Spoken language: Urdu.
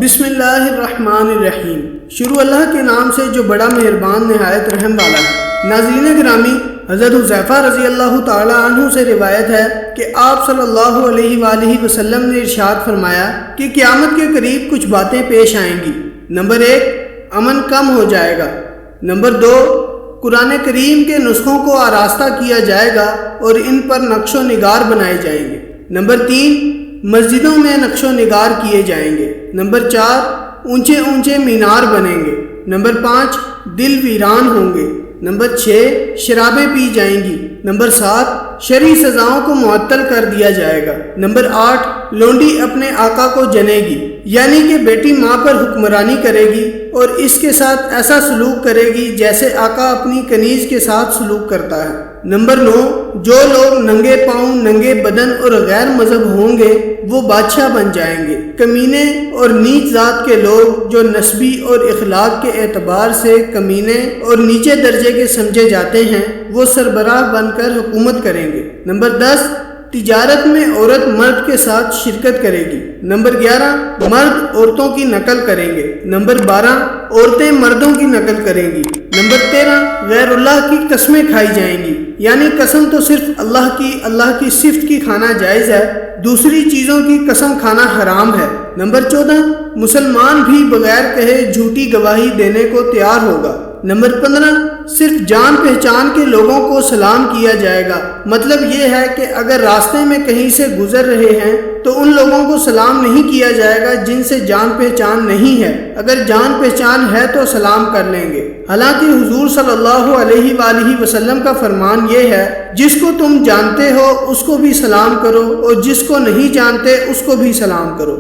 بسم اللہ الرحمن الرحیم۔ شروع اللہ کے نام سے جو بڑا مہربان نہایت رحم والا ہے۔ ناظرین گرامی، حضرت حذیفہ رضی اللہ تعالی عنہ سے روایت ہے کہ آپ صلی اللہ علیہ وآلہ وسلم نے ارشاد فرمایا کہ قیامت کے قریب کچھ باتیں پیش آئیں گی۔ نمبر 1، امن کم ہو جائے گا۔ نمبر 2، قرآن کریم کے نسخوں کو آراستہ کیا جائے گا اور ان پر نقش و نگار بنائے جائیں گے۔ نمبر 3، مسجدوں میں نقش و نگار کیے جائیں گے۔ نمبر 4، اونچے اونچے مینار بنیں گے۔ نمبر 5، دل ویران ہوں گے۔ نمبر 6، شرابیں پی جائیں گی۔ نمبر 7، شرعی سزاؤں کو معطل کر دیا جائے گا۔ نمبر 8، لونڈی اپنے آقا کو جنے گی، یعنی کہ بیٹی ماں پر حکمرانی کرے گی اور اس کے ساتھ ایسا سلوک کرے گی جیسے آقا اپنی کنیز کے ساتھ سلوک کرتا ہے۔ نمبر 9، جو لوگ ننگے پاؤں، ننگے بدن اور غیر مذہب ہوں گے وہ بادشاہ بن جائیں گے۔ کمینے اور نیچ ذات کے لوگ جو نسبی اور اخلاق کے اعتبار سے کمینے اور نیچے درجے کے سمجھے جاتے ہیں وہ سربراہ بن کر حکومت کریں گے۔ نمبر 10، تجارت میں عورت مرد کے ساتھ شرکت کرے گی۔ نمبر 11، مرد عورتوں کی نقل کریں گے۔ نمبر 12، عورتیں مردوں کی نقل کریں گی۔ نمبر 13، غیر اللہ کی قسمیں کھائی جائیں گی، یعنی قسم تو صرف اللہ کی صفت کی کھانا جائز ہے، دوسری چیزوں کی قسم کھانا حرام ہے۔ نمبر 14، مسلمان بھی بغیر کہے جھوٹی گواہی دینے کو تیار ہوگا۔ نمبر 15، صرف جان پہچان کے لوگوں کو سلام کیا جائے گا، مطلب یہ ہے کہ اگر راستے میں کہیں سے گزر رہے ہیں تو ان لوگوں کو سلام نہیں کیا جائے گا جن سے جان پہچان نہیں ہے، اگر جان پہچان ہے تو سلام کر لیں گے۔ حالانکہ حضور صلی اللہ علیہ وآلہ وسلم کا فرمان یہ ہے، جس کو تم جانتے ہو اس کو بھی سلام کرو اور جس کو نہیں جانتے اس کو بھی سلام کرو۔